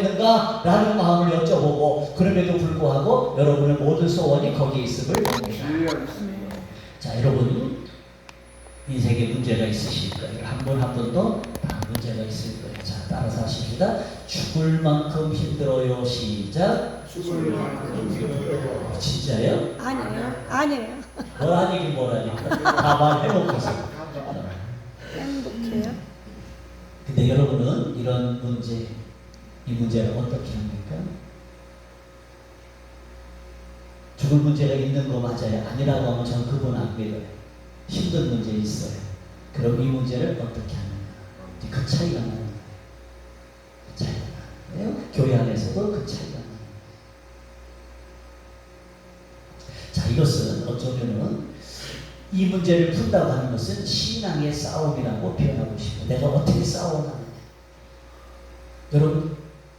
있는가? 라는 마음을 여쭤보고 그럼에도 불구하고 여러분의 모든 소원이 거기에 있음을 봅니다. 자, 여러분 인생에 문제가 있으실 거예요. 한 번 한 번도 다 문제가 있을 거예요. 자, 따라서 하십니다. 죽을 만큼 힘들어요. 시작. 죽을 만큼 힘들어요. 진짜요? 아니에요. 뭘 아니긴 뭘 아니까 다 말해놓고서. 행복해요. 근데 여러분은 이런 문제, 이 문제를 어떻게 합니까? 죽을 문제가 있는 거 맞아요? 아니라고 하면 저는 그분 안 믿어요. 힘든 문제 있어요. 그럼 이 문제를 어떻게 하는가? 그 차이가 나는 거예요. 그 차이가 나는 거예요. 교회 안에서도 그 차이가 나는 거예요. 자, 이것은 어쩌면은 이 문제를 푼다고 하는 것은 신앙의 싸움이라고 표현하고 싶어요. 내가 어떻게 싸워나느냐. 여러분,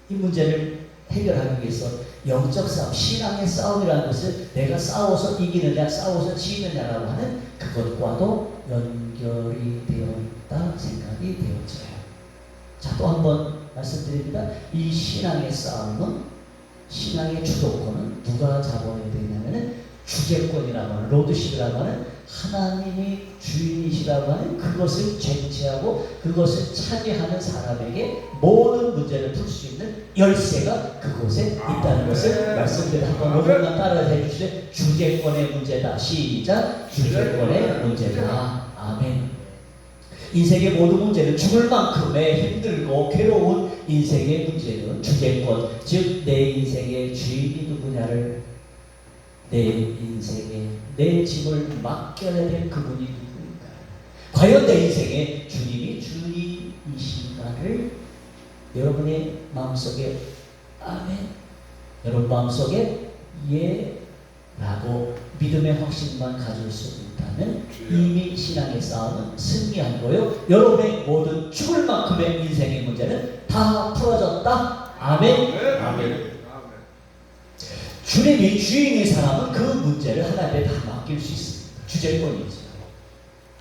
이 문제를 해결하기 위해서 영적 싸움, 신앙의 싸움이라는 것을 내가 싸워서 이기느냐, 싸워서 지느냐라고 하는 그것과도 연결이 되어 있다 생각이 되어져요. 자, 또 한 번 말씀드립니다. 이 신앙의 싸움은, 신앙의 주도권은 누가 잡아야 되냐면은 주재권이라고 하는, 로드십이라고 하는 하나님이 주인이시라고 하는 그것을 쟁취하고 그것을 차지하는 사람에게 모든 문제를 풀 수 있는 열쇠가 그곳에 있다는 것을 말씀드립니다. 한번 오늘만 따라 해주세요. 주재권의 문제다. 시작. 주재권의 문제다. 아멘. 인생의 모든 문제는 죽을 만큼의 힘들고 괴로운 인생의 문제는 주재권, 즉 내 인생의 주인이 누구냐를, 내 인생에 내 짐을 맡겨야 될 그분이 누구인가? 과연 내 인생의 주님이 주인이신가를 여러분의 마음속에 아멘, 여러분 마음속에 예라고 믿음의 확신만 가질 수 있다면 이미 신앙의 싸움은 승리한 거요. 여러분의 모든 죽을 만큼의 인생의 문제는 다 풀어졌다. 아멘. 아멘. 주님이 주인인 사람은 그 문제를 하나님께 다 맡길 수 있습니다. 주재권이죠.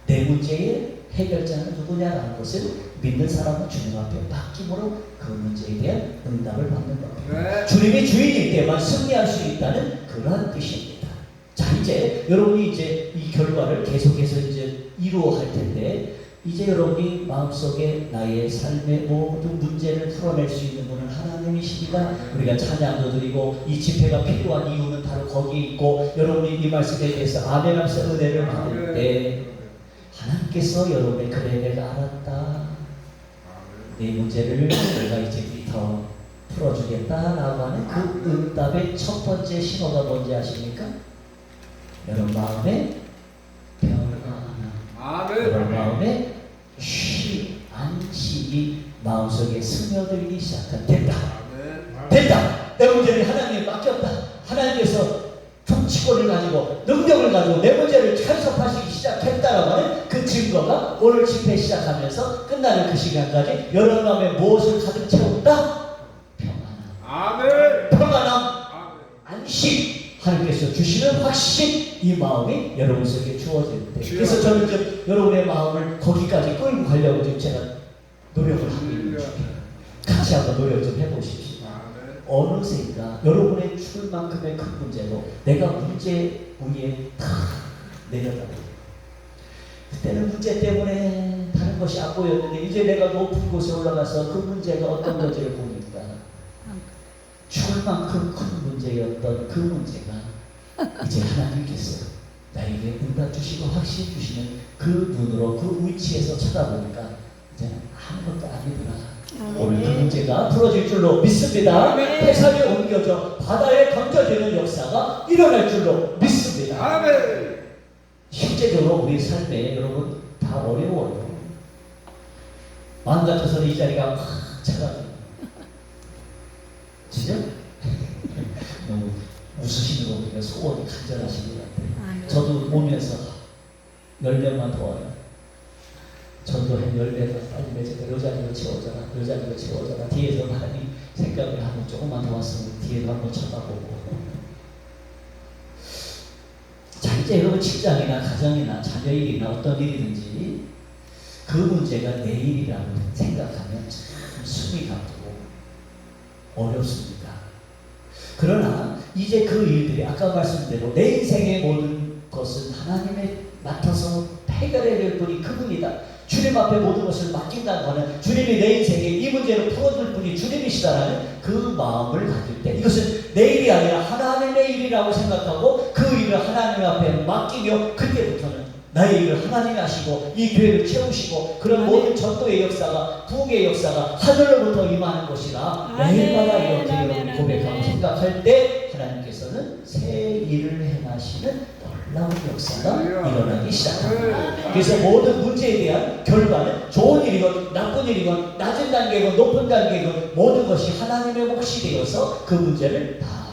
내 문제의 해결자는 누구냐라는 것을 믿는 사람은 주님 앞에 맡김으로 그 문제에 대한 응답을 받는 겁니다. 주님이 주인일 때만 승리할 수 있다는 그러한 뜻입니다. 자, 이제 여러분이 이제 이 결과를 계속해서 이제 이루어갈 텐데, 이제 여러분이 마음속에 나의 삶의 모든 문제를 풀어낼 수 있는 분은 하나님이십니다. 우리가 찬양도 드리고 이 집회가 필요한 이유는 바로 거기에 있고, 여러분이 이 말씀에 대해서 아멘하면서 은혜를 받을 때 하나님께서 여러분의 그래 내가 알았다, 내 문제를 내가 이제부터 풀어주겠다라고 하는 그 응답의 첫 번째 신호가 뭔지 아십니까? 여러분 마음에 평안함, 여러분 마음에 안식이 마음속에 스며들기 시작한 됐다. 내 문제를 하나님께 맡겼다. 하나님께서 통치권을 가지고 능력을 가지고 내 문제를 해석하시기 시작했다라고 하는 그 증거가 오늘 집회 시작하면서 끝나는 그 시간까지 여러분 마음에 무엇을 가득 채웠다? 평안함. 평안함. 안식. 하나님께서 주시는 확신, 이 마음이 여러분 속에 주어질 때, 그래서 저는 좀 여러분의 마음을 거기까지 끌고 가려고 지금 제가 노력을 하고 있는 중이에요. 같이 한번 노력 좀 해보십시오. 어느새인가 여러분의 죽을 만큼의 큰 문제로 내가 문제 위에 다 내려다보고, 그때는 문제 때문에 다른 것이 안 보였는데 이제 내가 높은 곳에 올라가서 그 문제가 어떤 건지를 보니까 죽을 만큼 큰 문제였던 그 문제가 이제 하나님께서 나에게 응답 주시고 확신 주시는 그 눈으로 그 위치에서 쳐다보니까 이제 아무것도 아니더라. 오늘 그 문제가 풀어질 줄로 믿습니다. 태산에 옮겨져 바다에 던져지는 역사가 일어날 줄로 믿습니다. 실제적으로 우리 삶에 여러분 다 어려워요. 마음 같아서는 이 자리가 확 차가워요. 진짜? 너무 웃으시는 거 보니까 소원이 간절하신 것 같아요. 저도 오면서 10명만 더 와요. 저도 한 10명에서 빨리 매제가 여자리로 채워져라, 여자리로 채워져라. 뒤에서 많이 생각을 하고 조금만 더 왔으면 뒤에도 한번 쳐다보고. 자, 이제 여러분 직장이나 가정이나 자녀 일이나 어떤 일이든지 그 문제가 내 일이라고 생각하면 참 숨이 가쁘고 어렵습니다. 그러나 이제 그 일들이 아까 말씀대로 내 인생의 모든 것은 하나님의 맡아서 해결해야 될 분이 그분이다. 주님 앞에 모든 것을 맡긴다고 하는, 주님이 내 인생에 이 문제를 풀어줄 분이 주님이시다라는 그 마음을 가질 때, 이것은 내 일이 아니라 하나님의 일이라고 생각하고 그 일을 하나님 앞에 맡기며, 그때부터는 나의 일을 하나님이 하시고 이 교회를 채우시고 그런 모든 전도의 역사가, 부흥의 역사가 하늘로부터 임하는 것이라 매일마다 이렇게 여러분이 고백하고 생각할 때 하나님께서는 새 일을 행하시는 놀라운 역사가 일어나기 시작합니다. 그래서 모든 문제에 대한 결과는 좋은 일이건 나쁜 일이건 낮은 단계건 높은 단계건 모든 것이 하나님의 몫이 되어서 그 문제를 다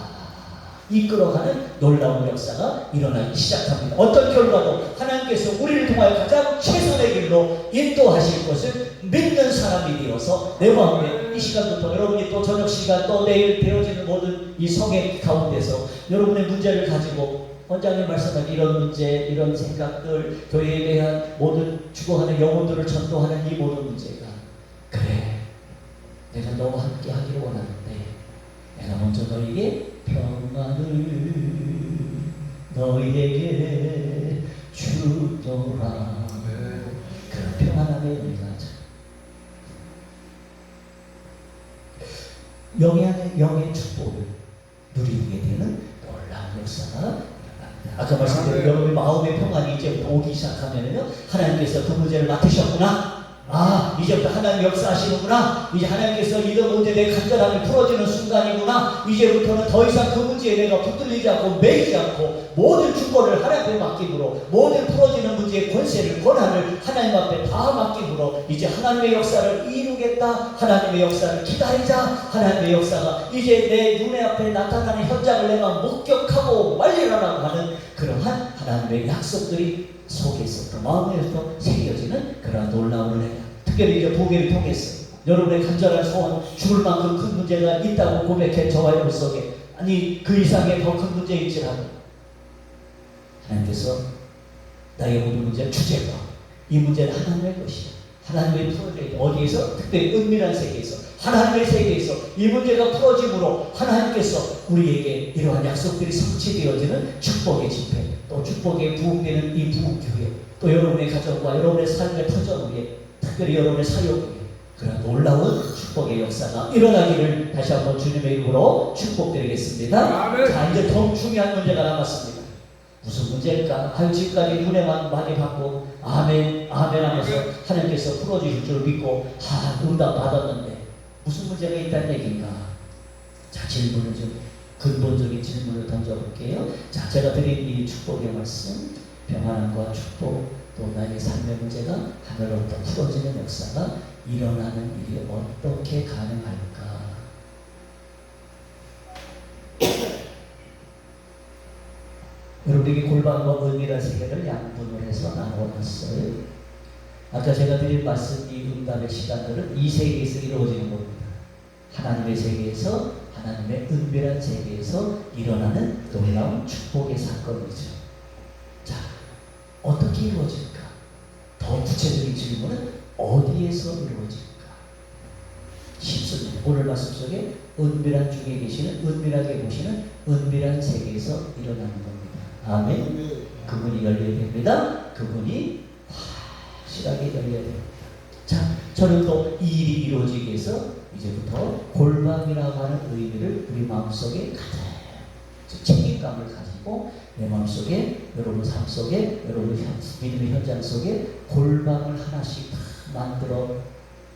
이끌어가는 놀라운 역사가 일어나기 시작합니다. 어떤 결과도 하나님께서 우리를 통하여 가장 최선의 길로 인도하실 것을 믿는 사람이 되어서 내 마음에 이 시간부터 여러분이 또 저녁 시간 또 내일 되어지는 모든 이 성의 가운데서 여러분의 문제를 가지고 원장님 말씀하신 이런 문제, 이런 생각들, 교회에 대한 모든 죽어가는 영혼들을 전도하는 이 모든 문제가, 그래, 내가 너와 함께 하기를 원하는데 내가 먼저 너에게 평안을 너희에게 주더라. 그런 평안함에 우리가 영의 축복을 누리게 되는 놀라운 역사가, 아까 말씀드린 여러분의 마음의 평안이 이제부터 오기 시작하면요, 하나님께서 그 문제를 맡으셨구나. 아, 이제부터 하나님 역사하시는구나. 이제 하나님께서 이런 문제에 대해 간절함이 풀어지는 순간이구나. 이제부터는 더 이상 그 문제에 내가 붙들리지 않고 매이지 않고 모든 주권을 하나님께 맡김으로, 모든 풀어지는 문제의 권세를, 권한을 하나님 앞에 다 맡김으로 이제 하나님의 역사를 이루겠다. 하나님의 역사를 기다리자. 하나님의 역사가 이제 내 눈에 앞에 나타나는 현장을 내가 목격하고 말리라라고 하는 그러한 하나님의 약속들이 속에서 또 마음에서 새겨지는 그런 놀라운 은혜가, 특별히 이제 부흥회를 통해서 여러분의 간절한 소원, 죽을 만큼 큰 문제가 있다고 고백해 저와 여러분 속에, 아니 그 이상의 더 큰 문제일지라도 하나님께서 나의 모든 문제를 주제가, 이 문제는 하나님의 것이야. 하나님의 풀어져야, 어디에서? 특별히 은밀한 세계에서, 하나님의 세계에서 이 문제가 풀어짐으로 하나님께서 우리에게 이러한 약속들이 성취되어지는 축복의 집회, 또 축복의 부흥되는 이 부흥교회, 또 여러분의 가정과 여러분의 삶의 터전 위에, 특별히 여러분의 사역 위에 그런 놀라운 축복의 역사가 일어나기를 다시 한번 주님의 이름으로 축복드리겠습니다. 아멘. 자, 이제 더 중요한 문제가 남았습니다. 무슨 문제일까? 아유, 지금까지 은혜만 많이 받고 아멘 아멘 하면서 하나님께서 풀어주실 줄 믿고 응답 받았는데 무슨 문제가 있다는 얘기인가? 자, 질문을 좀 근본적인 질문을 던져볼게요. 자, 제가 드린 이 축복의 말씀, 평안함과 축복, 또 나의 삶의 문제가 하늘로부터 풀어지는 역사가 일어나는 일이 어떻게 가능할까? 여러분에게 골반과 은밀한 세계를 양분을 해서 나눠놨어요. 아까 제가 드린 말씀, 이 응답의 시간들은 이 세계에서 이루어지는 겁니다. 하나님의 세계에서, 하나님의 은밀한 세계에서 일어나는 놀라운 축복의 사건이죠. 자, 어떻게 이루어질까? 더 구체적인 질문은 어디에서 이루어질까? 쉽습니다. 오늘 말씀 속에 은밀한 중에 계시는, 은밀하게 보시는 은밀한 세계에서 일어나는 겁니다. 아멘. 그분이 열려야 됩니다. 그분이 확실하게 열려야 됩니다. 자, 저는 또 이 일이 이루어지기 위해서 이제부터 골방이라고 하는 의미를 우리 마음속에 가장 책임감을 가지고 내 마음속에, 여러분 삶 속에, 여러분 믿음의 현장 속에 골방을 하나씩 다 만들어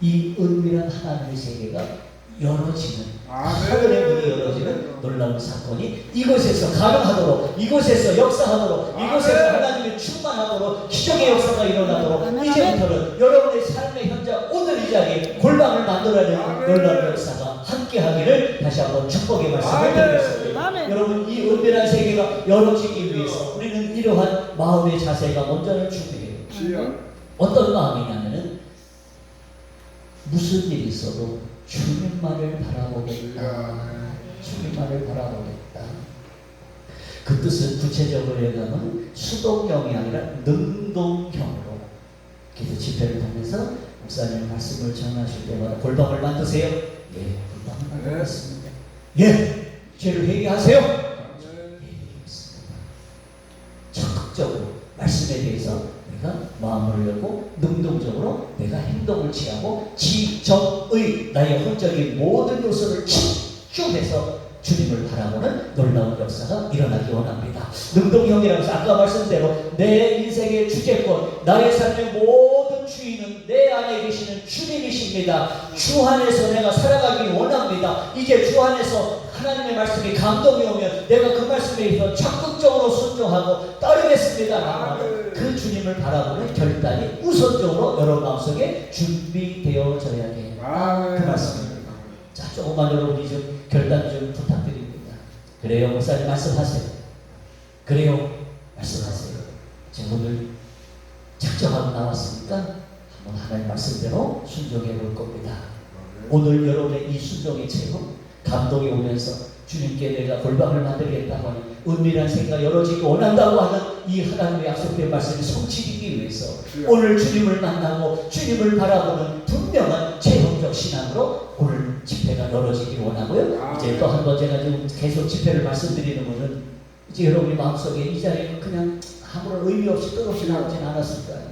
이 은밀한 하나님의 세계가 열어지는, 하늘의 문이 열어지는 놀라운 사건이 이곳에서 가능하도록, 이곳에서 역사하도록, 이곳에서 하나님의 충만하도록, 기적의 역사가 일어나도록 이제부터는 여러분의 삶의 현장, 오늘 이 자리에 골방을 만들어내는 놀라운 역사가 함께하기를 다시 한번 축복의 말씀을 드리겠습니다. 여러분, 이 은밀한 세계가 열어지기 위해서 우리는 이러한 마음의 자세가 먼저는 준비해요. 어떤 마음이냐면은 무슨 일이 있어도 주님만을 바라보겠다. 주님만을 바라보겠다. 그 뜻은 구체적으로 얘기하면 수동형이 아니라 능동형으로, 그래서 집회를 통해서 목사님 말씀을 전하실 때마다 골방을 만드세요. 예, 골방을 만들겠습니다. 예, 죄를 회개하세요. 아멘. 적극적으로 말씀에 대해서 내가 마음을 열고 능동적으로 내가 행동을 취하고 지정의 나의 혼적인 모든 요소를 집중해서 주님을 바라보는 놀라운 역사가 일어나기 원합니다. 능동형이라고 해서 아까 말씀대로 내 인생의 주제권, 나의 삶의 모든 주인은 내 안에 계시는 주님이십니다. 주 안에서 내가 살아가기 원합니다. 이제 주 안에서 하나님의 말씀이 감동이 오면 내가 그 말씀에 의해서 적극적으로 순종하고 따르겠습니다. 그 주님을 바라보는 결단이 우선적으로 여러분 마음속에 준비되어져야 해요. 그 말씀입니다. 자, 조금만 여러분이 좀 결단 좀 부탁드립니다. 그래요, 목사님 말씀하세요. 그래요, 말씀하세요. 제가 오늘 작정하고 나왔으니까 한번 하나님 말씀대로 순종해 볼 겁니다. 오늘 여러분의 이 순종의 체험, 감동이 오면서 주님께 내가 골방을 만들겠다고 하는 은밀한 생각 열어지기 원한다고 하는 이 하나님의 약속된 말씀이 성취되기 위해서 오늘 주님을 만나고 주님을 바라보는 분명한 체험적 신앙으로 오늘 집회가 열어지기 원하고요. 이제 또 한 번 제가 지금 계속 집회를 말씀드리는 것은 이제 여러분이 마음속에 이 자리에 그냥 아무런 의미 없이 끝없이 나오진 않았을 거 아니에요.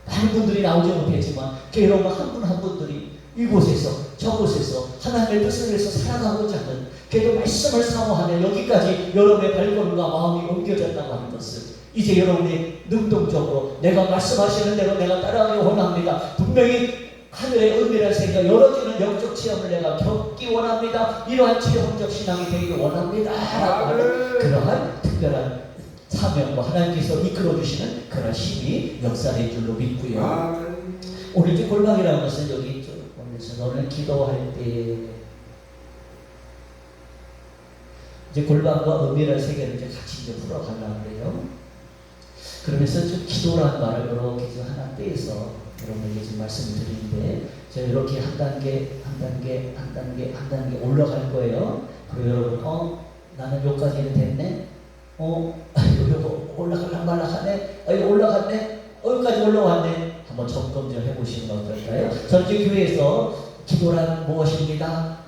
많은 분들이 나오지 못했지만 여러분 한 분 한 분들이 이곳에서 저곳에서 하나님의 뜻을 위해서 살아가고자 하는 그래도 말씀을 사모하며 여기까지 여러분의 발걸음과 마음이 옮겨졌다고 하는 것을 이제 여러분이 능동적으로 내가 말씀하시는 대로 내가 따라가기 원합니다. 분명히 하늘의 은밀한 생각 열어주는 영적 체험을 내가 겪기 원합니다. 이러한 체험적 신앙이 되기 원합니다 라고 하는 그러한 특별한 사명과 하나님께서 이끌어주시는 그런 힘이 역사의 줄로 믿고요. 오늘 이제 골방이라는 것은 여기 있죠. 오늘 기도할 때 이제 골방과 은밀한 세계를 이제 같이 이제 풀어가려고 그래요. 그러면서 좀 기도라는 말을 이렇게 좀 하나 떼서 여러분에게 지금 말씀을 드리는데 제가 이렇게 한 단계 올라갈 거예요. 그리고 여러분 나는 여기까지는 됐네. 이거 올라갈랑 말랑하네. 이거 올라갔네. 여기까지 올라왔네. 한번 점검 좀 해보시는 건 어떨까요? 저는 이제 교회에서 기도란 무엇입니다.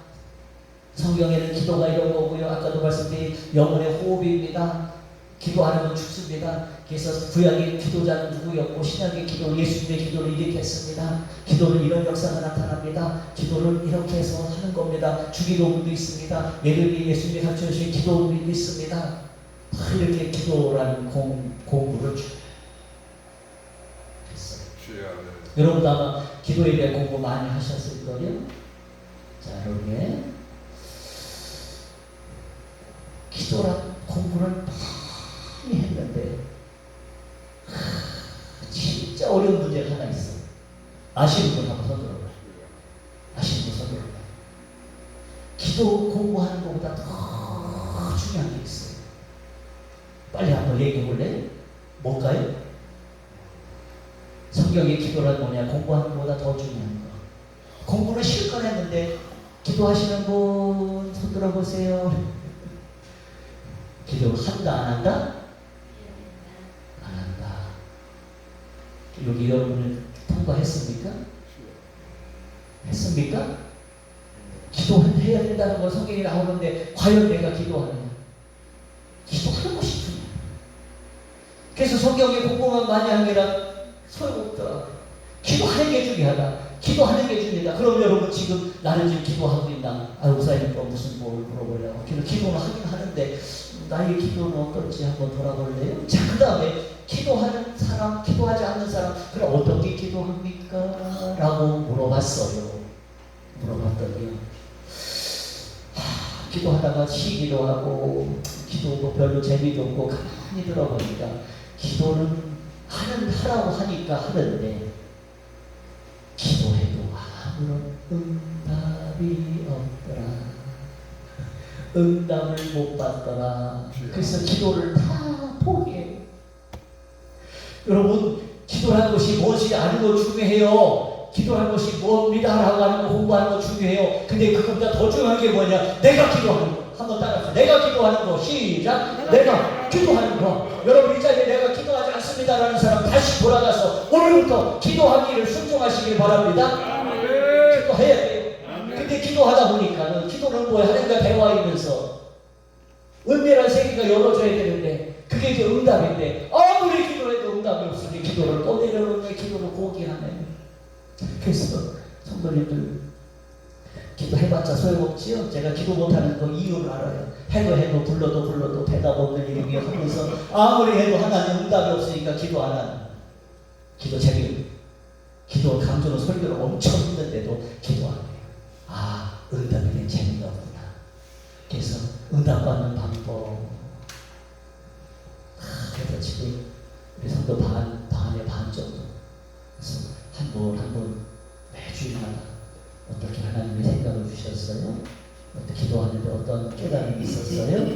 성경에는 기도가 이런 거고요. 아까도 말씀드린 영혼의 호흡입니다. 기도하는 건 죽습니다. 그래서 구약의 기도자는 누구였고 신약의 기도, 예수님의 기도를 이렇게 했습니다. 기도는 이런 역사가 나타납니다. 기도를 이렇게 해서 하는 겁니다. 주기도문도 있습니다. 예수님이 가르쳐주신 기도문도 있습니다. 다 이렇게 기도라는 공부를 여러분도 아마 기도에 대한 공부 많이 하셨을 거예요. 자, 여러분의 기도란 공부를 많이 했는데 진짜 어려운 문제가 하나 있어. 아시는 분 한번 손들어봐요. 아시는 분 손들어봐요. 기도 공부하는 것보다 더 중요한 게 있어요. 빨리 한번 얘기해 볼래요? 뭘까요? 성경의 기도란 뭐냐? 공부하는 것보다 더 중요한 거. 공부는 실컷 했는데 기도하시는 분 손 들어보세요. 기도를 한다 안 한다? 안 한다. 여기 여러분을 통과했습니까? 했습니까? 기도해야 된다는 걸 성경에 나오는데 과연 내가 기도하느냐? 기도하는 것이 중요해. 그래서 성경에 공부만 많이 하는 게 아니라 소용없더라. 기도하는 게 중요하다. 기도하는 게 중요하다. 그럼 여러분 지금 나는 지금 기도하고 있나? 목사님 또 무슨 뭘 물어보려고. 기도는 하긴 하는데 나의 기도는 어떨지 한번 돌아볼래요? 자, 그 다음에 기도하는 사람, 기도하지 않는 사람, 그럼 어떻게 기도합니까? 라고 물어봤어요. 물어봤더니요. 기도하다가 쉬기도 하고 기도도 별로 재미도 없고 가만히 들어보니까 기도는 하라고 하니까 하는데 기도해도 아무런 응답이 없더라. 응답을 못 받더라. 그래서 기도를 다 포기해요. 여러분, 기도하는 것이 무엇이 아는 거 중요해요. 기도하는 것이 뭡니다 라고 하는 거 공부하는 거 중요해요. 근데 그것보다 더 중요한 게 뭐냐? 내가 기도하는 거. 한번 따라서 내가 기도하는 거. 시작. 내가 기도하는 거. 여러분 이 자리에 내가 기도하지 않습니다 라는 사람 다시 돌아가서 오늘부터 기도하기를 순종하시길 바랍니다. 기도해야 돼요. 근데 근데 기도하다 보니까는 기도는 뭐야? 하나님과 대화하면서 은밀한 세계가 열어줘야 되는데 그게 이제 응답인데 아무리 기도해도 응답이 없으니 기도를 또 내려놓네. 기도를 포기하네. 그래서 성도님들 기도해봤자 소용없지요. 제가 기도 못하는 거 이유를 알아요. 해도 불러도 대답 없는 일이며 하면서 아무리 해도 하나님 응답이 없으니까 기도 안 하는 기도 재미 기도 강조는 설교를 엄청 했는데도 기도 안 해요. 아, 응답에는 재미가 없구나. 그래서 응답받는 방법. 그래서 지금 우리 성도 반의 반 정도. 그래서 한 번 매주일마다 어떻게 하나님의 생각을 주셨어요? 어떻게 기도하는데 어떤 깨달음이 있었어요?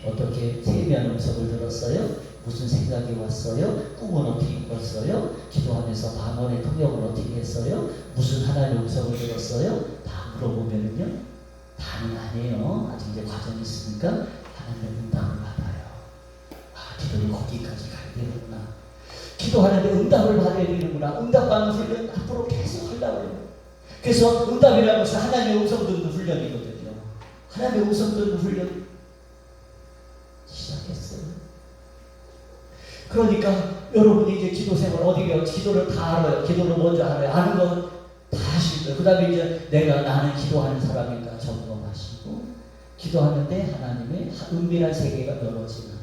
어떻게 세미한 음성을 들었어요? 무슨 생각이 왔어요? 꿈은 어떻게 꿨어요? 기도하면서 방언의 통역을 어떻게 했어요? 무슨 하나님의 음성을 들었어요? 다 물어보면은요, 다는 아니에요. 아직 이제 과정이 있으니까 하나님의 응답을 받아요. 아, 기도를 거기까지 가야 되는구나. 기도하는데 응답을 받아야 되는구나. 응답받는 훈련 앞으로 계속 하려고 해요. 그래서 응답이라는 것은 하나님의 음성 듣는 훈련이거든요. 하나님의 음성 듣는 훈련 시작했어요. 그러니까 여러분이 이제 기도 생활 어디가 기도를 다 알아요. 기도를 먼저 알아요. 아는 건 다 하실 거예요. 그 다음에 이제 나는 기도하는 사람인가 점검하시고 기도하는데 하나님의 은밀한 세계가 열어지는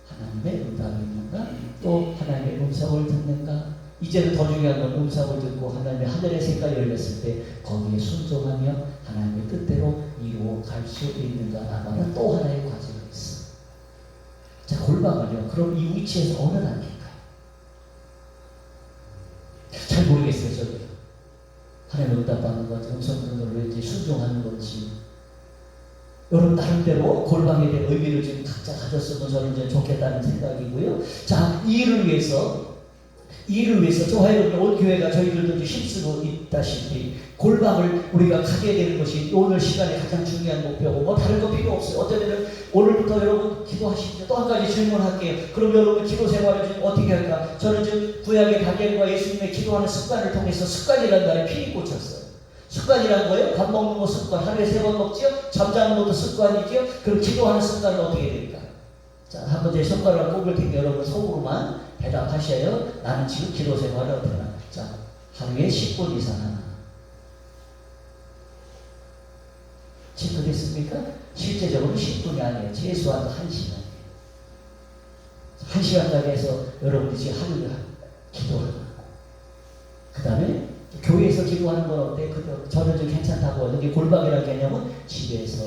하나님의 응답이 있는가 또 하나님의 음성을 듣는가 이제는 더 중요한 건 음성을 듣고 하나님의 하늘의 색깔이 열렸을 때 거기에 순종하며 하나님의 뜻대로 이루어갈 수 있는가 나가는 또 하나의 과제가 있어. 자, 골방을요. 그럼 이 위치에서 어느 단계일까요? 잘 모르겠어요. 저도. 하나님 응답받는 건지 음성 듣는 걸로 왠지 순종하는 건지 여러분 나름대로 골방에 대한 의미를 지금 각자 가졌으면 저는 이제 좋겠다는 생각이고요. 자, 이 일을 위해서 저와 여러분 온 교회가 저희들도 힘쓰고 있다시피 골방을 우리가 가게 되는 것이 오늘 시간에 가장 중요한 목표고 뭐 다른 거 필요 없어요. 어떤 때는 오늘부터 여러분 기도하십시오. 또 한 가지 질문할게요. 그럼 여러분 기도 생활을 좀 어떻게 할까? 저는 지금 구약의 다니엘과 예수님의 기도하는 습관을 통해서 습관이라는 말에 피리 꽂혔어요. 습관이란 거예요? 밥 먹는 거 습관. 하루에 3번 먹지요? 잠자는 것도 습관이지요? 그럼 기도하는 습관은 어떻게 될까? 자, 한번 제 손가락을 꼽을 테니 여러분 속으로만 대답하셔요. 나는 지금 기도 생활을 어떻게 하나? 자, 하루에 10분 이상 하나. 체크됐습니까? 실제적으로 10분이 아니에요. 최소한 1시간이에요. 1시간까지 해서 여러분이 지금 하루에 기도하는 거. 그 다음에 교회에서 기도하는 건 어때? 저는 좀 괜찮다고 하는데 골방이라는 개념은 집에서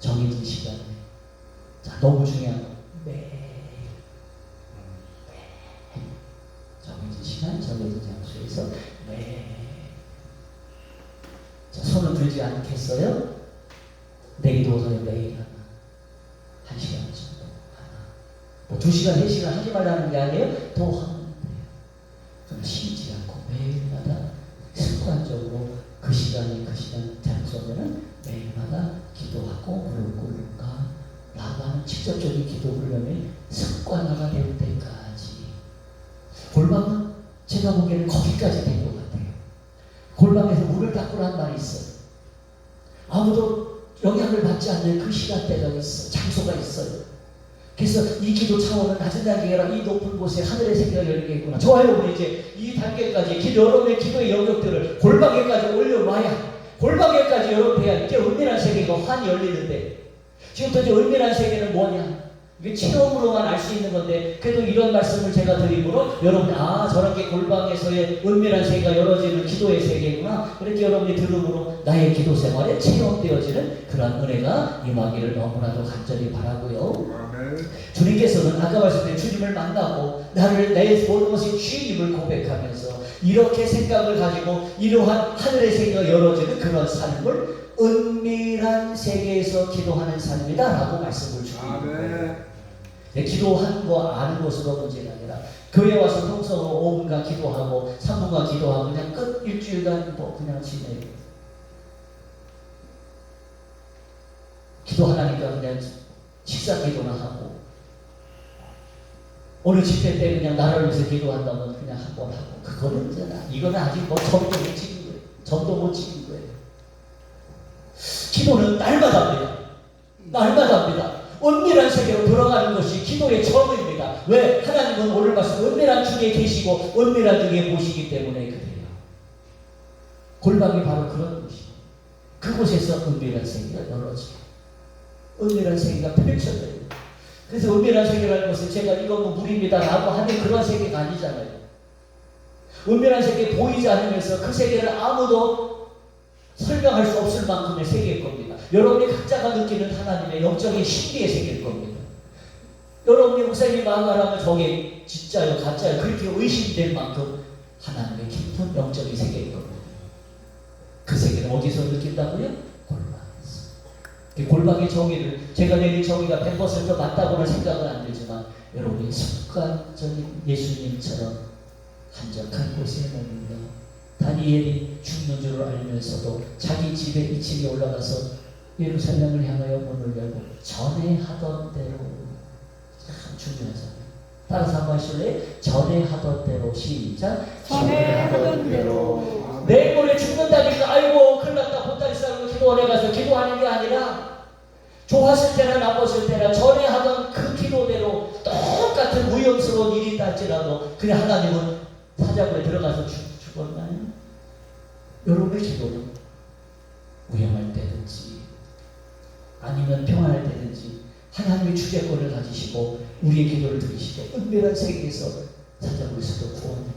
정해진 시간에 자, 너무 중요한 거 매일 정해진 시간 정해진 장소에서 매일 자, 손을 들지 않겠어요? 내기도서에 매일 하나 1시간 정도 하나 뭐 2시간 3시간 하지 말라는 게 아니에요. 더 하면 돼요. 쉬지 않고 매일마다 습관적으로 그 시간 장소면은 매일마다 기도하고 무릎 꿇는가 나가는 직접적인 기도 훈련이 습관화가 될 때까지 골방은 제가 보기에는 거기까지 된 것 같아요. 골방에서 문을 닫고란 말이 있어요. 아무도 영향을 받지 않는 그 시간대가 있어요. 장소가 있어요. 그래서 이 기도 차원은 낮은 단계가 아니라 이 높은 곳에 하늘의 세계가 열리겠구나. 저와 여러분이 이제 이 단계까지 여러분의 기도의 영역들을 골방에까지 올려놔야 골방에까지 여러분해야 이제 은밀한 세계가 환히 열리는데 지금부터 이제 은밀한 세계는 뭐냐? 이게 체험으로만 알 수 있는 건데 그래도 이런 말씀을 제가 드림으로 여러분 저렇게 골방에서의 은밀한 세계가 열어지는 기도의 세계구나 그렇게 여러분이 들음으로 나의 기도 생활에 체험되어지는 그런 은혜가 임하기를 너무나도 간절히 바라고요. 주님께서는 아까 말씀드린 주님을 만나고 내 모든 것이 주님을 고백하면서 이렇게 생각을 가지고 이러한 하늘의 세계가 열어지는 그런 삶을 은밀한 세계에서 기도하는 삶이다 라고 말씀을 주고 있는 기도하는 거 아는 것으로 문제가 아니라 교회 와서 평소 5분간 기도하고 3분간 기도하고 그냥 끝 일주일간 뭐 그냥 지내고 기도하라니까 그냥 식사 기도나 하고 어느 집회 때 그냥 나를 위해서 기도한다면 그냥 한 번 하고 그거는 이거는 아직 뭐 점점이 지는 거예요. 점도 못 찍은 거예요. 기도는 날마다 합니다. 날마다 합니다. 은밀한 세계로 들어가는 것이 기도의 처음입니다. 왜? 하나님은 오늘 말씀 은밀한 중에 계시고 은밀한 중에 보시기 때문에 그래요. 골방이 바로 그런 곳이에요. 그곳에서 은밀한 세계가 열어져요. 은밀한 세계가 펼쳐져요. 그래서 은밀한 세계라는 것을 제가 이거 뭐 무리입니다 라고 하는 그런 세계가 아니잖아요. 은밀한 세계 보이지 않으면서 그 세계를 아무도 설명할 수 없을 만큼의 세계일 겁니다. 여러분이 각자가 느끼는 하나님의 영적인 신비의 세계일 겁니다. 여러분이 목사님이 말하면 저게 진짜요 가짜요 그렇게 의심될 만큼 하나님의 깊은 영적인 세계일 겁니다. 그 세계는 어디서 느낀다고요? 골방에서. 골방의 정의를 제가 내린 정의가 100% 맞다고는 생각은 안 들지만 여러분이 습관적인 예수님처럼 한적한 곳에 머물러 다니엘이 죽는 줄 알면서도 자기 집에 2층에 올라가서 예루살렘을 향하여 문을 열고 전에 하던 대로 참 중요하잖아요. 따라서 한번 하실래요? 전에 하던 대로 시작. 전에 하던 대로. 내일 모레 죽는다니까 아이고 큰일 났다 보따리 싸고 기도원에 가서 기도하는 게 아니라 좋았을 때나 나빴을 때나 전에 하던 그 기도대로 똑같은 위험스러운 일이 있다할지라도 그냥 하나님은 사자굴에 들어가서 죽었나요? 여러분의 기도는 위험할 때든지 아니면 평안할 때든지 하나님의 주재권을 가지시고 우리의 기도를 들으시되 은밀한 세계에서 사자굴에서도 구원합니다.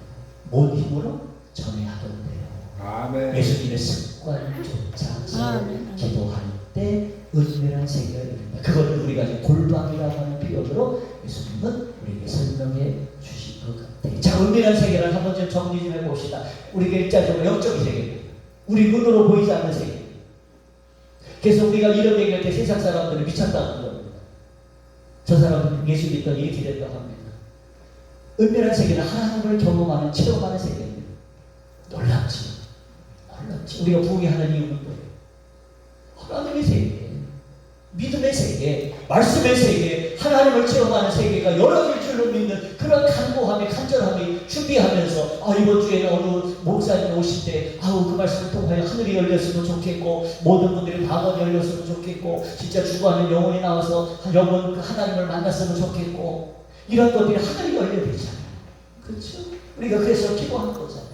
뭔 힘으로? 전에 하던 대로. 아멘. 예수님의 습관조차 기도할 때 은밀한 세계가 열립니다. 그것을 우리가 골방이라고 하는 표현으로 예수님은 우리에게 설명해 주신 것 같아요. 자, 은밀한 세계를 한번 좀 정리 좀 해봅시다. 우리가 일자적으로 영적인 세계입니다. 우리 눈으로 보이지 않는 세계. 그래서 우리가 이런 얘기할 때 세상 사람들은 미쳤다고 그럽니다. 저 사람은 예수 믿더니 이렇게 된다고 합니다. 은밀한 세계는 하나님을 경험하는 체험하는 세계입니다. 놀랍지. 놀랍지. 우리가 부흥하는 이유는 뭐예요? 하나님의 세계, 믿음의 세계, 말씀의 세계, 하나님을 체험하는 세계가 열어질 줄로 믿는 그런 간구함이 간절함이 준비하면서 이번 주에는 어느 목사님 오실 때 그 말씀을 통하여 하늘이 열렸으면 좋겠고 모든 분들이 방언이 열렸으면 좋겠고 진짜 죽어가는 영혼이 나와서 영혼 하나님을 만났으면 좋겠고 이런 것들이 하늘이 열려야 되잖아요. 그렇죠? 우리가 그래서 기도하는 거잖아요.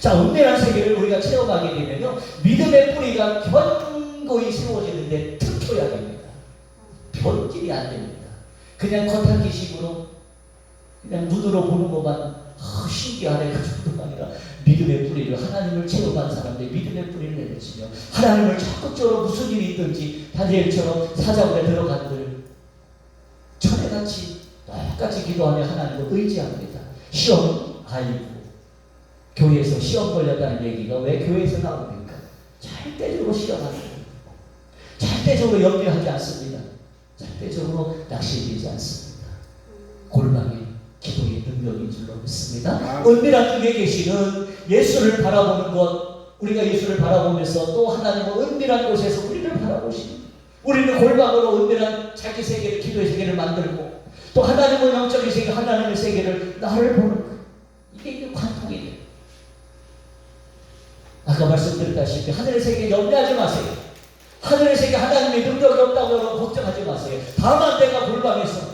자, 은밀한 세계를 우리가 체험하게 되면요 믿음의 뿌리가 견고히 세워지는데 틈토야 됩니다. 변질이 안 됩니다. 그냥 겉핥기식으로 그냥 눈으로 보는 것만 신기하네 그 정도가 아니라 믿음의 뿌리를 하나님을 체험한 사람들이 믿음의 뿌리를 내려치며 하나님을 적극적으로 무슨 일이 있든지 다니엘처럼 사자굴에 들어간들 전에같이 똑같이 기도하며 하나님을 의지합니다. 시험 아니고 교회에서 시험 걸렸다는 얘기가 왜 교회에서 나옵니까? 절대적으로 시험하는 거예요. 절대적으로 염려하지 않습니다. 절대적으로 낚시되지 않습니다. 골방에 기도의 능력인 줄로 믿습니다. 은밀한 중에 계시는 예수를 바라보는 것, 우리가 예수를 바라보면서 또 하나님은 은밀한 곳에서 우리를 바라보시는, 우리는 골방으로 은밀한 자기 세계를, 기도의 세계를 만들고 또 하나님은 영적인 세계, 하나님의 세계를 나를 보는 것. 이게 관통이 돼요. 아까 말씀드렸다시피 하늘의 세계 염려하지 마세요. 하늘의 세계 하나님의 능력이 없다고 여러분 걱정하지 마세요. 다만 내가 골방에서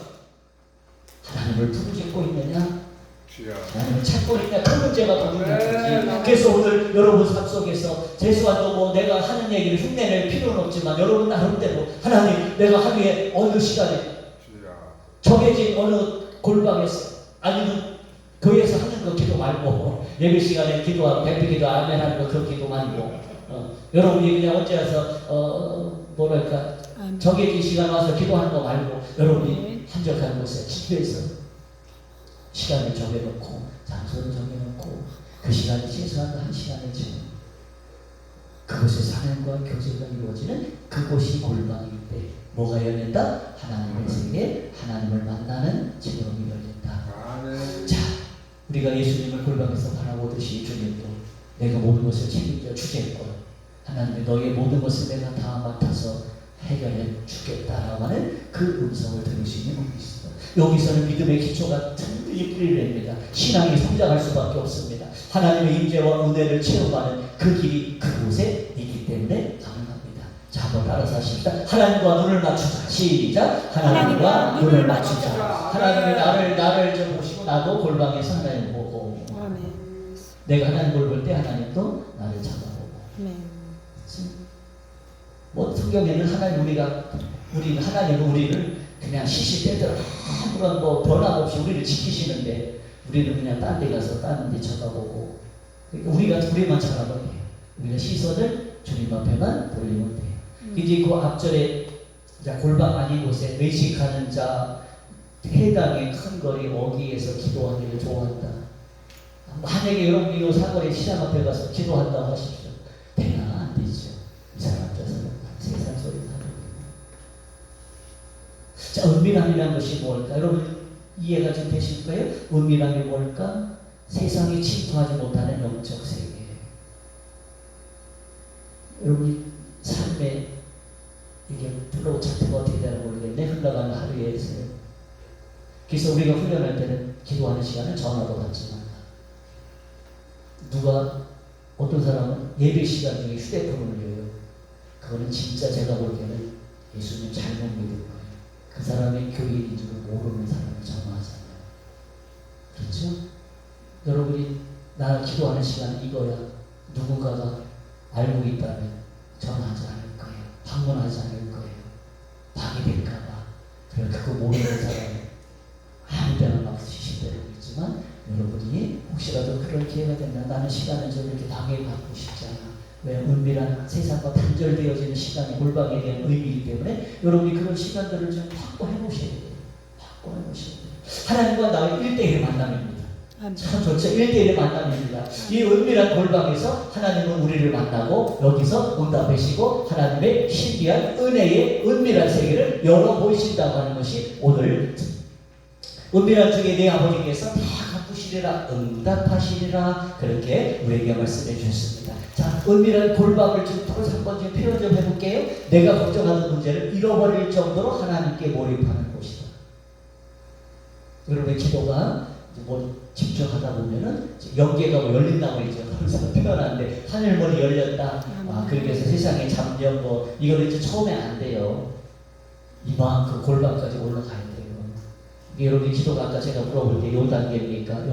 하나님을 부르짖고 있느냐, 하나님을 찾고 있느냐, 그 문제가 더 중요하지. 그래서 오늘 여러분 삶 속에서 재수한도 뭐 내가 하는 얘기를 흉내낼 필요는 없지만 여러분 나름대로 하나님 내가 하루에 어느 시간에 정해진 어느 골방에서 아니면 교회에서 하는 거 기도 말고 예배 시간에 기도하고 백비 기도 아멘 하는 거 그 기도 말고 여러분이 그냥 언제 와서 뭐랄까 정해진 시간 와서 기도하는 거 말고 여러분이 한적한 곳에 집에서 시간을 정해놓고 장소를 정해놓고 그 시간이 최소한 1시간을 채우고 그곳에서 하나님과 교제가 이루어지는 그곳이 골방일 때 뭐가 열린다? 하나님의 세계, 하나님을 만나는 체험이 열린다. 자, 우리가 예수님을 골방에서 바라보듯이 주님도 내가 모든 것을 책임져 주겠고 하나님이 너의 모든 것을 내가 다 맡아서 해결해 주겠다라고 하는 그 음성을 들을 수 있는 분이 있습니다. 여기서는 믿음의 기초가 든든히 뿌리를 냅니다. 신앙이 성장할 수밖에 없습니다. 하나님의 임재와 은혜를 체험하는 그 길이 그곳에 있기 때문에 가능합니다. 자, 한번 따라서 하십시다. 하나님과 눈을 맞추자. 시작. 하나님과 눈을 맞추자. 하나님이 나를 좀 보시고 나도 골방에서 하나님 보고 아멘. 내가 하나님을 볼 때 하나님도 나를 쳐다보고. 아멘. 뭐 성경에는 하나님은 우리를 그냥 시시때때로 아무런 뭐 변함없이 우리를 지키시는데 우리는 그냥 딴 데 가서 딴 데 쳐다보고 그러니까 우리만 쳐다보게 해요. 우리가 시선을 주님 앞에만 돌리면 돼요. 이제 그 앞절에 골방 아닌 곳에 외식하는 자 해당의 큰 거리 어귀에서 기도하기를 좋아한다. 만약에 여러분이 이 사거리 시장 앞에 가서 기도한다고 하십시오. 되나 안 되죠. 이 사람 앞에서는 세상 소리 하는 자, 은밀함이라는 것이 뭘까? 여러분 이해가 좀 되실까요? 은밀함이 뭘까? 세상이 침투하지 못하는 영적 세계. 여러분이 삶에 이게 플로우 차트가 어떻게 되나 모르겠네. 흘러가는 하루에서요. 그래서 우리가 훈련할 때는 기도하는 시간을 전화도 받지 말라. 누가 어떤 사람은 예배 시간 중에 휴대폰을 올려요. 그거는 진짜 제가 보기에는 예수님 잘못 믿은 거예요. 그 사람의 교인인 줄 모르는 사람을 전화하잖아요. 그렇죠? 여러분이 나 기도하는 시간은 이거야. 누군가가 알고 있다면 전화하지 않을 거예요. 방문하지 않을 거예요. 방해될까봐. 그래 그거 모르는 사람은 아무 데나 막 시시때리고 있지만 여러분이 혹시라도 그럴 기회가 된다. 나는 시간을 좀 이렇게 방해받고 싶지 않아. 왜? 은밀한 세상과 단절되어지는 시간이 골방에 대한 의미이기 때문에 여러분이 그런 시간들을 좀 확보해 놓으셔야 돼요. 확보해 놓으셔야 돼요. 하나님과 나의 1대1의 만남입니다. 참 좋죠. 1대1의 만남입니다. 이 은밀한 골방에서 하나님은 우리를 만나고 여기서 응답하시고 하나님의 신비한 은혜의 은밀한 세계를 열어보이신다고 하는 것이 오늘 은밀한 중에 내 아버지께서 다 갚으시리라 응답하시리라 그렇게 우리에게 말씀해 주셨습니다. 자, 은밀한 골방을 좀 한번 좀 표현 좀 해볼게요. 내가 걱정하는 문제를 잃어버릴 정도로 하나님께 몰입하는 곳이다. 여러분의 기도가 뭐 집중하다 보면은 영계가 뭐 열린다고 그러죠. 그래서 표현하는데 하늘문이 열렸다. 그렇게 해서 세상에 잠정 뭐 이거는 이제 처음에 안 돼요. 이만큼 골방까지 올라가야 돼요. 여러분의 기도가 아까 제가 물어볼 때 요 단계입니까?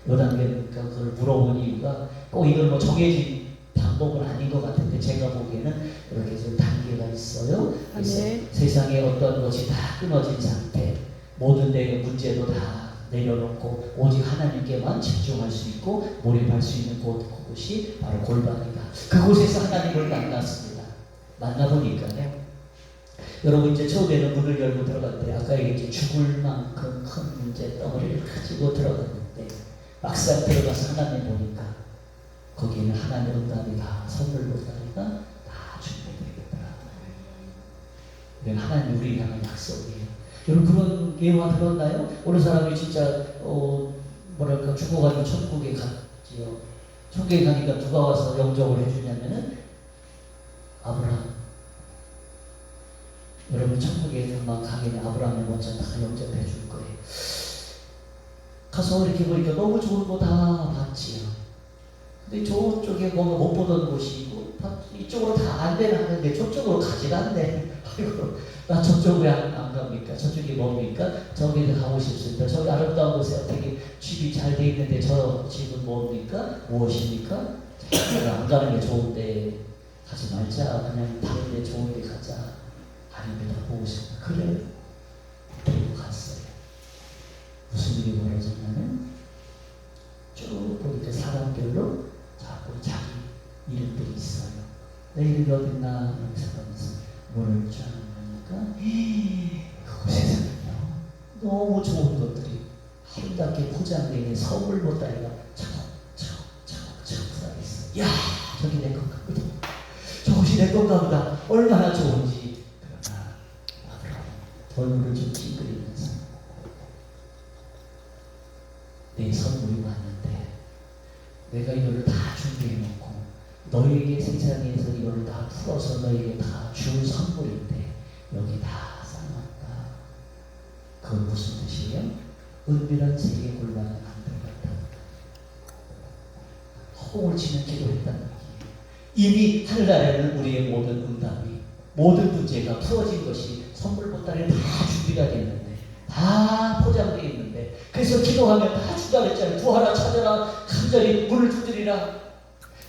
그걸 물어본 이유가 꼭 이걸 뭐 정해진 방법은 아닌 것 같은데 제가 보기에는 이렇게 좀 단계가 있어요. 그래서 세상에 어떤 것이 다 끊어진 상태, 모든 내 문제도 다 내려놓고 오직 하나님께만 집중할 수 있고 몰입할 수 있는 그곳이 바로 골방이다. 그곳에서 하나님을 만났습니다. 만나보니까요. 여러분 이제 처음에는 문을 열고 들어갔는데 아까 얘기했지 죽을 만큼 큰 문제 덩어리를 가지고 들어갔는데 막상 들어가서 하나님 보니까 거기에는 하나님의 응답이 다 선물로 다니까 다 준비되겠더라. 이건 하나님 우리를 향한 약속이에요. 여러분 그런 예화 들었나요? 어느 사람이 진짜 뭐랄까 죽어가지고 천국에 갔지요. 천국에 가니까 누가 와서 영접을 해주냐면은 아브라함. 여러분 천국에 막 가면 아브라함을 먼저 다 영접해 줄 거예요. 가서 이렇게 보니까 너무 좋은 거 다 봤지요. 근데 저쪽에 뭔가 못 보던 곳이 있고 이쪽으로 다 안내를 하는데 저쪽으로 가지도 않네. 아이고 나 저쪽 왜 안 갑니까? 저쪽이 뭡니까? 저기를 가고 싶습니다. 저기 아름다운 곳에 어떻게 집이 잘 돼 있는데 저 집은 뭡니까? 무엇입니까? 안 가는 게 좋은데 가지 말자. 그냥 다른 데 좋은 데 가자. 아닙니다. 보고 싶다. 그래. 데리고 갔어요. 무슨 일이 벌어졌냐면 쭉 보니까 사람들로 자꾸 자기 이름들이 있어요. 내 이름이 어딨나 하면서 문을 쫙 보니까 그곳에서는요 너무 좋은 것들이 아름답게 포장되어 있는 선물 보따리가 차곡차곡 쌓여있어. 야 저기 내 건가 보다. 저것이 내 건가 보다. 얼마나 좋은지. 얼굴을 좀 찡그리면서 내 선물이 왔는데 내가 이거를 다 준비해놓고 너에게 세상에서 이거를 다 풀어서 너에게 다 줄 선물인데 여기 다 쌓아놨다. 그건 무슨 뜻이에요? 은밀한 세계 골방에 안 들어갔다. 똥을 치는 기도했다는 거예요. 이미 하늘나라에는 우리의 모든 응답이, 모든 문제가 풀어진 것이 선물 보따리에 다 준비가 됐는데, 다 포장되어 있는데, 그래서 기도하면 다 주자 그랬잖아요. 구하라 찾아라 간절히 문을 두드리라.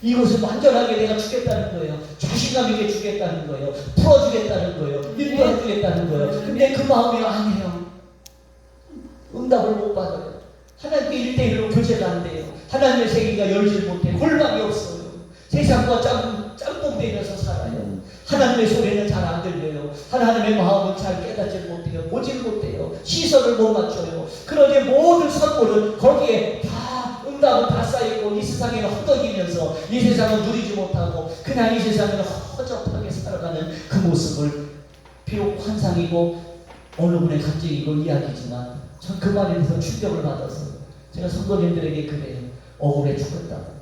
이것을 완전하게 내가 주겠다는 거예요. 자신감 있게 주겠다는 거예요. 풀어주겠다는 거예요. 인도해 주겠다는 거예요. 근데 그 마음이 아니에요. 응답을 못 받아요. 하나님께 1대1로 교제가 안 돼요. 하나님의 세계가 열질 못해. 골방이 없어요. 세상과 짬뽕되면서 살아요. 하나님의 소리는 잘 안 들려요. 하나님의 마음은 잘 깨닫지 못해요. 보질 못해요. 시선을 못 맞춰요. 그러니 모든 선물은 거기에 다 응답은 다 쌓이고 이 세상에는 허덕이면서 이 세상은 누리지 못하고 그냥 이 세상에는 허접하게 살아가는 그 모습을 비록 환상이고 어느 분의 감정이고 이야기지만 전 그 말에 대해서 충격을 받아서 제가 성도님들에게 그래요. 억울해 죽겠다고.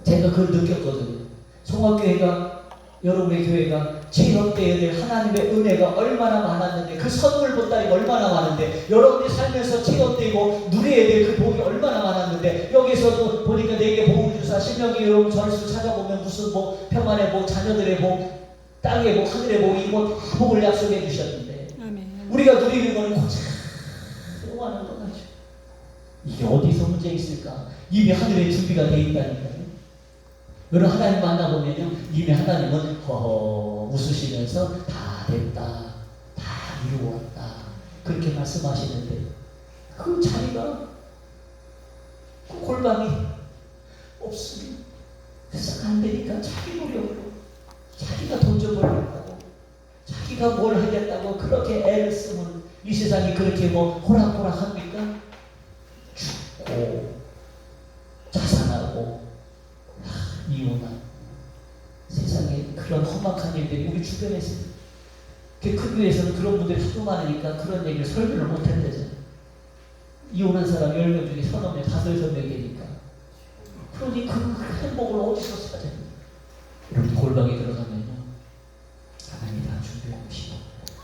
제가 그걸 느꼈거든요. 송악교회가 여러분의 교회가 체험되어야 될 하나님의 은혜가 얼마나 많았는데 그 선물 보따리가 얼마나 많은데 여러분이 살면서 체험되고 누려야 될 그 복이 얼마나 많았는데 여기서도 보니까 내게 복을 주사 신명기 여러분 전수 찾아보면 무슨 복 평안의 복 자녀들의 복 땅의 복 하늘의 복 이거 다 복을 약속해 주셨는데 아멘. 우리가 누리는 거는 고작 하는 거 같죠. 이게 어디서 문제 있을까? 이미 하늘에 준비가 되어 있다니까요. 여러분 하나님 만나보면요 이미 하나님은 웃으시면서 다 됐다 다 이루었다 그렇게 말씀하시는데 그 자리가 그 골방이 없으면 그래서 안 되니까 자기 노력으로 자기가 던져버리겠다고 자기가 뭘 하겠다고 그렇게 애를 쓰면 이 세상이 그렇게 뭐 호락호락합니까? 죽고 자살하고 이혼한 세상에 그런 험악한 일들이 우리 주변에 있어요. 그 교회에서는 그런 분들이 하도 많으니까 그런 얘기를 설교를 못한대잖아요. 이혼한 사람 10명 중에 3명, 5명이니까. 그러니 그 행복을 어디서 찾아요? 여러분 골방에 들어가면요 하나님이 다 준비해 오시고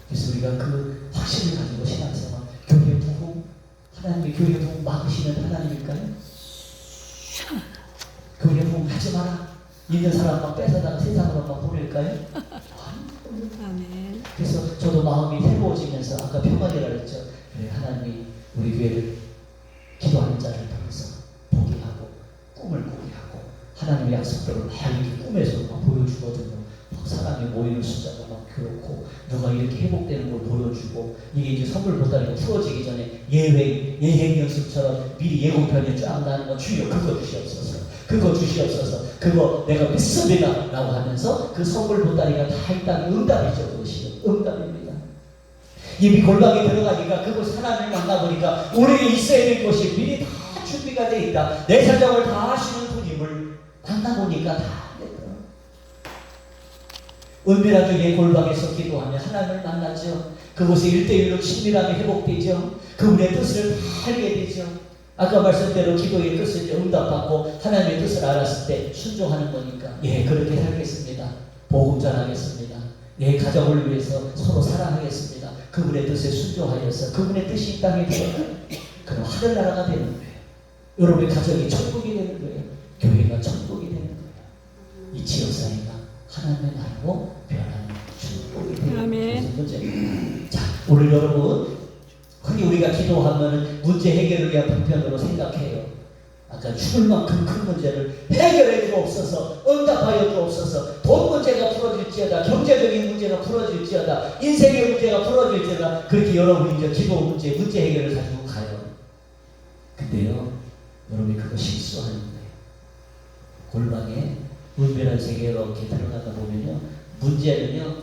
그래서 우리가 그 확신을 가지고 신앙생활 교회 부흥 하나님의 교회 부흥 막으시는 하나님일까요? 교회 부흥 하지 마라. 있는 사람만 뺏어다가 세상으로만 보낼까요? 아멘. 그래서 저도 마음이 새로워지면서 아까 평안이라 그랬죠. 그래, 하나님이 우리 교회를 기도하는 자를 통해서 보게 하고 꿈을 꾸게 하고 하나님의 약속들을 막 이렇게 꿈에서 막 보여주거든요. 막 사람이 모이는 숫자가 막 그렇고 누가 이렇게 회복되는 걸 보여주고 이게 이제 선물 보따리가 풀어지기 전에 예행 연습처럼 미리 예고편이 쫙 나는 거 주여 그거 주시옵소서. 그거 주시옵소서. 그거 내가 믿습니다 라고 하면서 그 선물 보따리가 다 있다는 응답이죠. 그것이 응답입니다. 이미 골방에 들어가니까 그곳 하나님을 만나보니까 우리에게 있어야 될 것이 미리 다 준비가 되어 있다. 내 사정을 다 하시는 분임을 만나보니까 다 됐다. 은밀한 중에 골방에서 기도하며 하나님을 만나죠. 그곳에 1대1로 친밀함이 회복되죠. 그분의 뜻을 다 알게 되죠. 아까 말씀대로 기도의 뜻을 응답받고 하나님의 뜻을 알았을 때 순종하는 거니까 예 그렇게 살겠습니다. 복음 전하겠습니다. 예 가정을 위해서 서로 사랑하겠습니다. 그분의 뜻에 순종하여서 그분의 뜻이 이 땅에 들어가요. 그럼 하늘나라가 되는 거예요. 여러분의 가정이 천국이 되는 거예요. 교회가 천국이 되는 거예요. 이 지역사회가 하나님의 나라로 변하는 축복이 되는 거예요. 자 오늘 여러분 흔히 우리가 기도하면 문제 해결을 위한 방편으로 생각해요. 아까 죽을 만큼 큰 문제를 해결해 주옵소서, 응답하여 주옵소서, 돈 문제가 풀어질지어다, 경제적인 문제가 풀어질지어다, 인생의 문제가 풀어질지어다, 그렇게 여러분이 이제 기도 문제 해결을 가지고 가요. 근데요, 여러분이 그거 실수하는 거예요. 골방에 은밀한 세계로 이렇게 들어가다 보면요, 문제는요,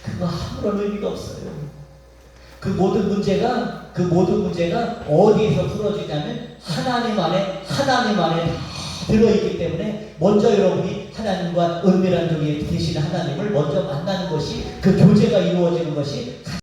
그거 아무런 의미가 없어요. 그 모든 문제가 어디에서 풀어지냐면 하나님 안에 다 들어있기 때문에 먼저 여러분이 하나님과 은밀한 중에 계신 하나님을 먼저 만나는 것이 그 교제가 이루어지는 것이